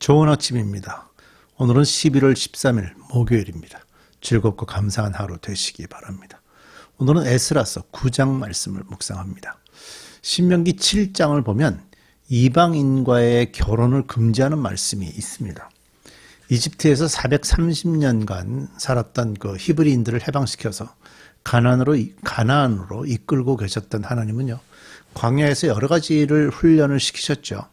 좋은 아침입니다. 오늘은 11월 13일 목요일입니다. 즐겁고 감사한 하루 되시기 바랍니다. 오늘은 에스라서 9장 말씀을 묵상합니다. 신명기 7장을 보면 이방인과의 결혼을 금지하는 말씀이 있습니다. 이집트에서 430년간 살았던 그 히브리인들을 해방시켜서 가나안으로 이끌고 계셨던 하나님은요, 광야에서 여러 가지를 훈련을 시키셨죠.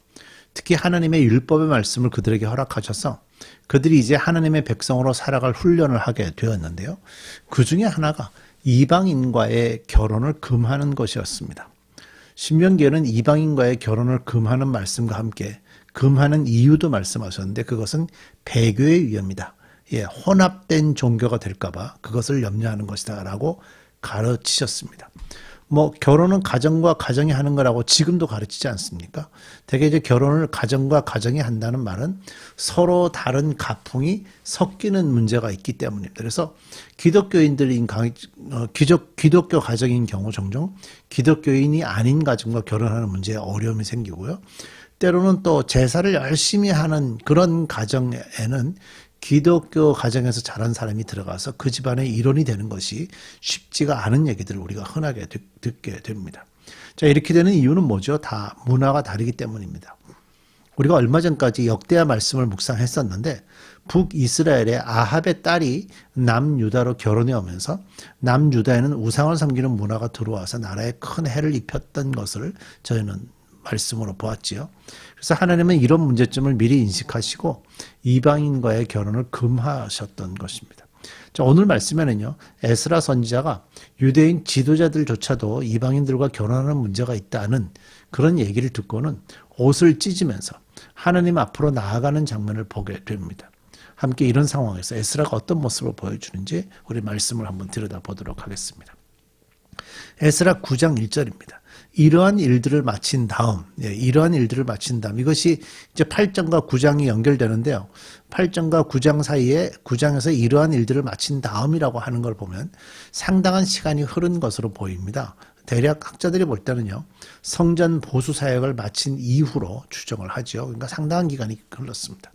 특히 하나님의 율법의 말씀을 그들에게 허락하셔서 그들이 이제 하나님의 백성으로 살아갈 훈련을 하게 되었는데요. 그 중에 하나가 이방인과의 결혼을 금하는 것이었습니다. 신명기에는 이방인과의 결혼을 금하는 말씀과 함께 금하는 이유도 말씀하셨는데 그것은 배교의 위험이다. 혼합된 종교가 될까봐 그것을 염려하는 것이다 라고 가르치셨습니다. 결혼은 가정과 가정이 하는 거라고 지금도 가르치지 않습니까? 대개 이제 결혼을 가정과 가정이 한다는 말은 서로 다른 가풍이 섞이는 문제가 있기 때문입니다. 그래서 기독교인들인 기독교 가정인 경우 종종 기독교인이 아닌 가정과 결혼하는 문제에 어려움이 생기고요. 때로는 또 제사를 열심히 하는 그런 가정에는 기독교 가정에서 자란 사람이 들어가서 그 집안의 일원이 되는 것이 쉽지가 않은 얘기들을 우리가 흔하게 듣게 됩니다. 자, 이렇게 되는 이유는 뭐죠? 다 문화가 다르기 때문입니다. 우리가 얼마 전까지 역대하 말씀을 묵상했었는데 북이스라엘의 아합의 딸이 남유다로 결혼해 오면서 남유다에는 우상을 섬기는 문화가 들어와서 나라에 큰 해를 입혔던 것을 저희는 말씀으로 보았지요. 그래서 하나님은 이런 문제점을 미리 인식하시고 이방인과의 결혼을 금하셨던 것입니다. 자, 오늘 말씀에는요, 에스라 선지자가 유대인 지도자들조차도 이방인들과 결혼하는 문제가 있다는 그런 얘기를 듣고는 옷을 찢으면서 하나님 앞으로 나아가는 장면을 보게 됩니다. 함께 이런 상황에서 에스라가 어떤 모습을 보여주는지 우리 말씀을 한번 들여다보도록 하겠습니다. 에스라 9장 1절입니다. 이러한 일들을 마친 다음, 이것이 이제 8장과 9장이 연결되는데요. 8장과 9장 사이에 9장에서 이러한 일들을 마친 다음이라고 하는 걸 보면 상당한 시간이 흐른 것으로 보입니다. 대략 학자들이 볼 때는요, 성전 보수 사역을 마친 이후로 추정을 하죠. 그러니까 상당한 기간이 흘렀습니다.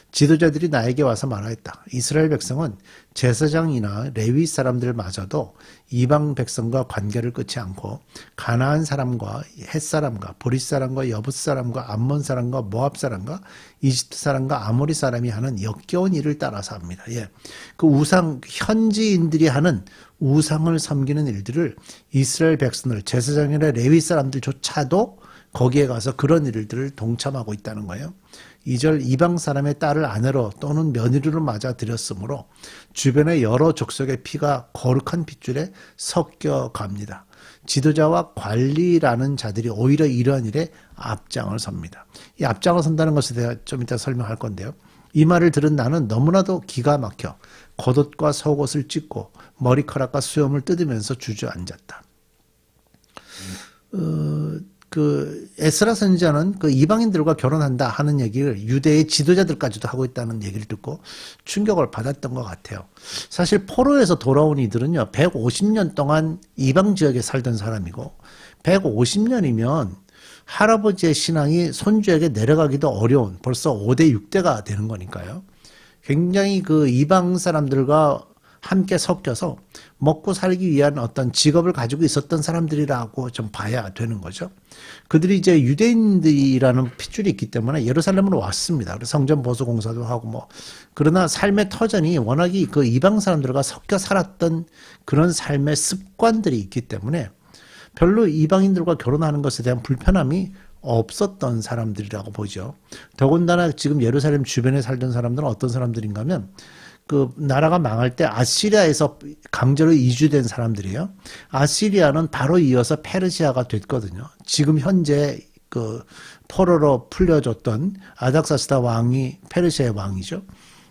지도자들이 나에게 와서 말하였다. 이스라엘 백성은 제사장이나 레위 사람들마저도 이방 백성과 관계를 끊지 않고 가나안 사람과 헷 사람과 보릿 사람과 여붓 사람과 암몬 사람과 모압 사람과 이집트 사람과 아모리 사람이 하는 역겨운 일을 따라서 합니다. 그 현지인들이 하는 우상을 섬기는 일들을 이스라엘 백성들, 제사장이나 레위 사람들조차도 거기에 가서 그런 일들을 동참하고 있다는 거예요. 2절 이방 사람의 딸을 아내로 또는 며느리로 맞아 들였으므로 주변의 여러 족속의 피가 거룩한 핏줄에 섞여 갑니다. 지도자와 관리라는 자들이 오히려 이러한 일에 앞장을 섭니다. 이 앞장을 선다는 것에 대해 좀 이따 설명할 건데요. 이 말을 들은 나는 너무나도 기가 막혀 겉옷과 속옷을 찢고 머리카락과 수염을 뜯으면서 주저앉았다. 에스라 선지자는 그 이방인들과 결혼한다 하는 얘기를 유대의 지도자들까지도 하고 있다는 얘기를 듣고 충격을 받았던 것 같아요. 사실 포로에서 돌아온 이들은요, 150년 동안 이방 지역에 살던 사람이고 150년이면 할아버지의 신앙이 손주에게 내려가기도 어려운 벌써 5대 6대가 되는 거니까요. 굉장히 그 이방 사람들과 함께 섞여서 먹고 살기 위한 어떤 직업을 가지고 있었던 사람들이라고 좀 봐야 되는 거죠. 그들이 이제 유대인들이라는 핏줄이 있기 때문에 예루살렘으로 왔습니다. 그래서 성전 보수 공사도 하고 그러나 삶의 터전이 워낙에 그 이방 사람들과 섞여 살았던 그런 삶의 습관들이 있기 때문에 별로 이방인들과 결혼하는 것에 대한 불편함이 없었던 사람들이라고 보죠. 더군다나 지금 예루살렘 주변에 살던 사람들은 어떤 사람들인가 하면 그 나라가 망할 때 아시리아에서 강제로 이주된 사람들이에요. 아시리아는 바로 이어서 페르시아가 됐거든요. 지금 현재 그 포로로 풀려졌던 아닥사스다 왕이 페르시아의 왕이죠.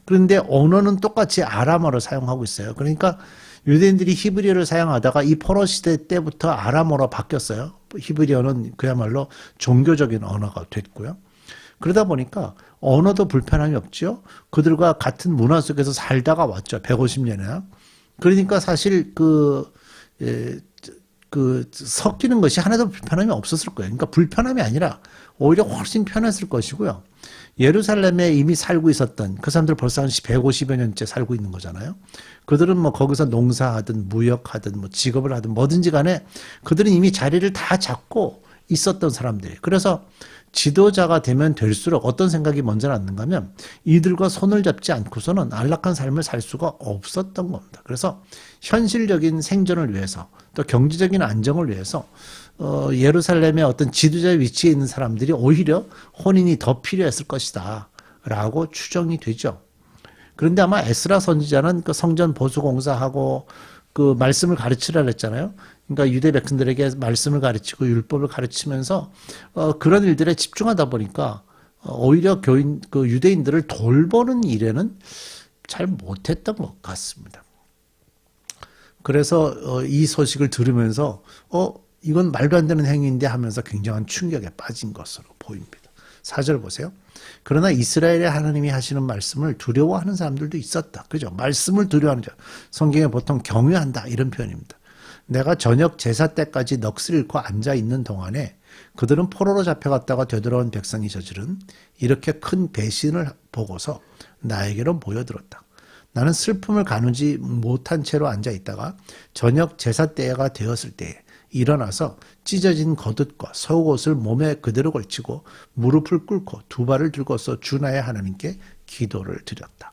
그런데 언어는 똑같이 아람어를 사용하고 있어요. 그러니까 유대인들이 히브리어를 사용하다가 이 포로 시대 때부터 아람어로 바뀌었어요. 히브리어는 그야말로 종교적인 언어가 됐고요. 그러다 보니까 언어도 불편함이 없죠. 그들과 같은 문화 속에서 살다가 왔죠. 150년이나. 그러니까 사실 섞이는 것이 하나도 불편함이 없었을 거예요. 그러니까 불편함이 아니라 오히려 훨씬 편했을 것이고요. 예루살렘에 이미 살고 있었던 그 사람들 벌써 한 150여 년째 살고 있는 거잖아요. 그들은 뭐 거기서 농사하든 무역하든 뭐 직업을 하든 뭐든지 간에 그들은 이미 자리를 다 잡고 있었던 사람들이에요. 그래서 지도자가 되면 될수록 어떤 생각이 먼저 났는가 하면 이들과 손을 잡지 않고서는 안락한 삶을 살 수가 없었던 겁니다. 그래서 현실적인 생존을 위해서 또 경제적인 안정을 위해서 예루살렘의 어떤 지도자의 위치에 있는 사람들이 오히려 혼인이 더 필요했을 것이다 라고 추정이 되죠. 그런데 아마 에스라 선지자는 그 성전 보수 공사하고 그 말씀을 가르치라 그랬잖아요. 그러니까 유대 백성들에게 말씀을 가르치고 율법을 가르치면서 그런 일들에 집중하다 보니까 오히려 유대인들을 돌보는 일에는 잘 못했던 것 같습니다. 그래서 이 소식을 들으면서 이건 말도 안 되는 행위인데 하면서 굉장한 충격에 빠진 것으로 보입니다. 4절 보세요. 그러나 이스라엘의 하나님이 하시는 말씀을 두려워하는 사람들도 있었다. 그죠? 말씀을 두려워하는 자. 성경에 보통 경외한다 이런 표현입니다. 내가 저녁 제사 때까지 넋을 잃고 앉아있는 동안에 그들은 포로로 잡혀갔다가 되돌아온 백성이 저지른 이렇게 큰 배신을 보고서 나에게로 모여들었다. 나는 슬픔을 가누지 못한 채로 앉아있다가 저녁 제사 때가 되었을 때에 일어나서 찢어진 겉옷과 속옷을 몸에 그대로 걸치고 무릎을 꿇고 두 발을 들고서 주 나의 하나님께 기도를 드렸다.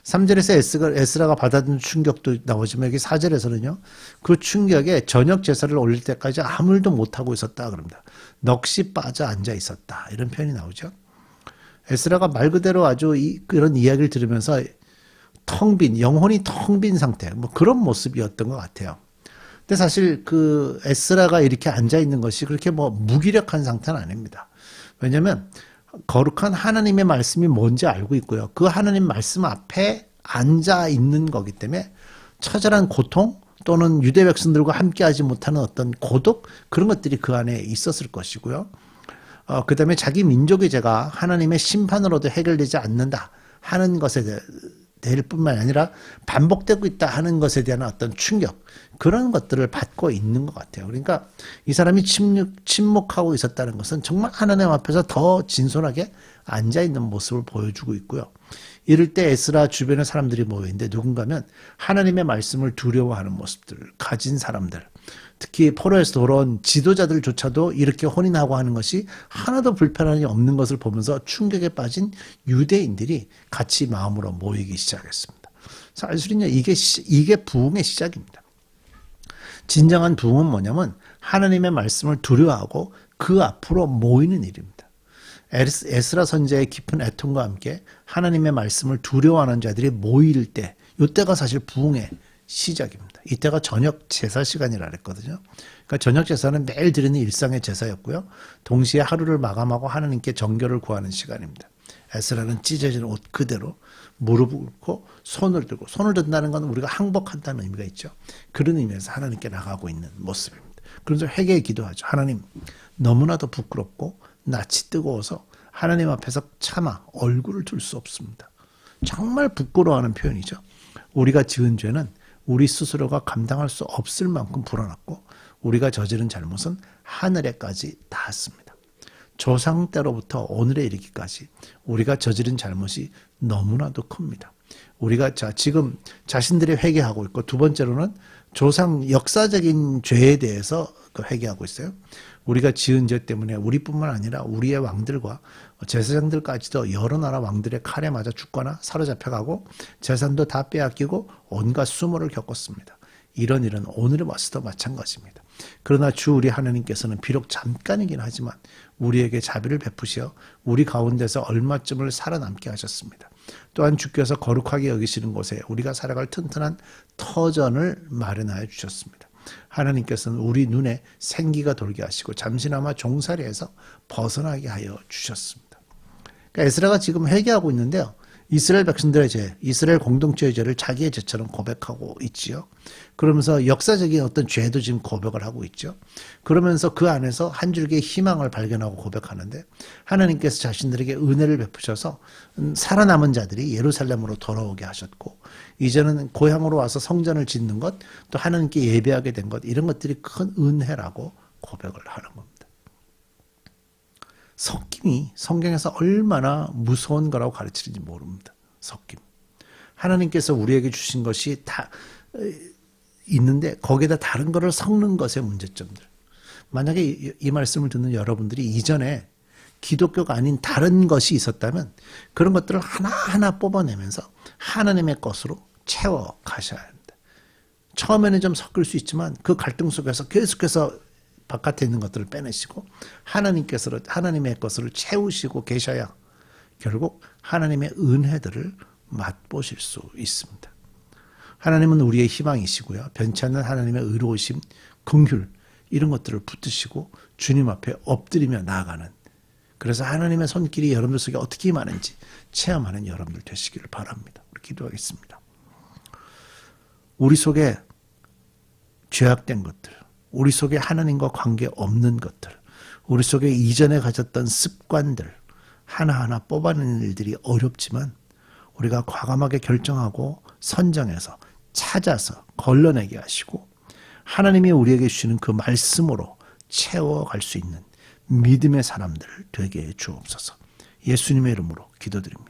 3절에서 에스라가 받아든 충격도 나오지만 여기 4절에서는요. 그 충격에 저녁 제사를 올릴 때까지 아무 일도 못하고 있었다 그럽니다. 넋이 빠져 앉아 있었다. 이런 표현이 나오죠. 에스라가 말 그대로 아주 그런 이야기를 들으면서 영혼이 텅 빈 상태, 뭐 그런 모습이었던 것 같아요. 근데 사실 그 에스라가 이렇게 앉아 있는 것이 그렇게 뭐 무기력한 상태는 아닙니다. 왜냐하면 거룩한 하나님의 말씀이 뭔지 알고 있고요. 그 하나님 말씀 앞에 앉아 있는 거기 때문에 처절한 고통 또는 유대 백성들과 함께하지 못하는 어떤 고독 그런 것들이 그 안에 있었을 것이고요. 그 다음에 자기 민족의 죄가 하나님의 심판으로도 해결되지 않는다 하는 것에 될 뿐만 아니라 반복되고 있다 하는 것에 대한 어떤 충격 그런 것들을 받고 있는 것 같아요. 그러니까 이 사람이 침묵하고 있었다는 것은 정말 하나님 앞에서 더 진솔하게 앉아있는 모습을 보여주고 있고요. 이럴 때 에스라 주변에 사람들이 모여있는데 누군가면 하나님의 말씀을 두려워하는 모습들을 가진 사람들 특히 포로에서 돌아온 지도자들조차도 이렇게 혼인하고 하는 것이 하나도 불편함이 없는 것을 보면서 충격에 빠진 유대인들이 같이 마음으로 모이기 시작했습니다. 사실은요, 이게 부흥의 시작입니다. 진정한 부흥은 뭐냐면 하나님의 말씀을 두려워하고 그 앞으로 모이는 일입니다. 에스라 선지자의 깊은 애통과 함께 하나님의 말씀을 두려워하는 자들이 모일 때, 이때가 사실 부흥의 시작입니다. 이때가 저녁 제사 시간이라 그랬거든요. 그러니까 저녁 제사는 매일 드리는 일상의 제사였고요. 동시에 하루를 마감하고 하나님께 정결을 구하는 시간입니다. 에스라는 찢어진 옷 그대로 무릎을 꿇고 손을 들고 손을 든다는 건 우리가 항복한다는 의미가 있죠. 그런 의미에서 하나님께 나가고 있는 모습입니다. 그래서 회개에 기도하죠. 하나님 너무나도 부끄럽고 낯이 뜨거워서 하나님 앞에서 차마 얼굴을 들 수 없습니다. 정말 부끄러워하는 표현이죠. 우리가 지은 죄는 우리 스스로가 감당할 수 없을 만큼 불어났고 우리가 저지른 잘못은 하늘에까지 닿았습니다. 조상 때로부터 오늘에 이르기까지 우리가 저지른 잘못이 너무나도 큽니다. 우리가 지금 자신들이 회개하고 있고 두 번째로는 조상 역사적인 죄에 대해서 회개하고 있어요. 우리가 지은 죄 때문에 우리뿐만 아니라 우리의 왕들과 제사장들까지도 여러 나라 왕들의 칼에 맞아 죽거나 사로잡혀가고 재산도 다 빼앗기고 온갖 수모를 겪었습니다. 이런 일은 오늘에 와서도 마찬가지입니다. 그러나 주 우리 하나님께서는 비록 잠깐이긴 하지만 우리에게 자비를 베푸시어 우리 가운데서 얼마쯤을 살아남게 하셨습니다. 또한 주께서 거룩하게 여기시는 곳에 우리가 살아갈 튼튼한 터전을 마련하여 주셨습니다. 하나님께서는 우리 눈에 생기가 돌게 하시고 잠시나마 종살이에서 벗어나게 하여 주셨습니다. 그러니까 에스라가 지금 회개하고 있는데요. 이스라엘 백성들의 죄, 이스라엘 공동체의 죄를 자기의 죄처럼 고백하고 있지요. 그러면서 역사적인 어떤 죄도 지금 고백을 하고 있죠. 그러면서 그 안에서 한 줄기의 희망을 발견하고 고백하는데 하나님께서 자신들에게 은혜를 베푸셔서 살아남은 자들이 예루살렘으로 돌아오게 하셨고 이제는 고향으로 와서 성전을 짓는 것, 또 하나님께 예배하게 된 것, 이런 것들이 큰 은혜라고 고백을 하는 겁니다. 섞임이 성경에서 얼마나 무서운 거라고 가르치는지 모릅니다. 섞임. 하나님께서 우리에게 주신 것이 다 있는데 거기에다 다른 거를 섞는 것의 문제점들. 만약에 이 말씀을 듣는 여러분들이 이전에 기독교가 아닌 다른 것이 있었다면 그런 것들을 하나하나 뽑아내면서 하나님의 것으로 채워 가셔야 합니다. 처음에는 좀 섞일 수 있지만 그 갈등 속에서 계속해서 바깥에 있는 것들을 빼내시고 하나님의 것을 채우시고 계셔야 결국 하나님의 은혜들을 맛보실 수 있습니다. 하나님은 우리의 희망이시고요. 변치 않는 하나님의 의로우심, 긍휼 이런 것들을 붙드시고 주님 앞에 엎드리며 나아가는, 그래서 하나님의 손길이 여러분들 속에 어떻게 임하는지 체험하는 여러분들 되시기를 바랍니다. 우리 기도하겠습니다. 우리 속에 죄악된 것들, 우리 속에 하나님과 관계 없는 것들, 우리 속에 이전에 가졌던 습관들 하나하나 뽑아내는 일들이 어렵지만 우리가 과감하게 결정하고 선정해서 찾아서 걸러내게 하시고 하나님이 우리에게 주시는 그 말씀으로 채워갈 수 있는 믿음의 사람들 되게 해 주옵소서. 예수님의 이름으로 기도드립니다.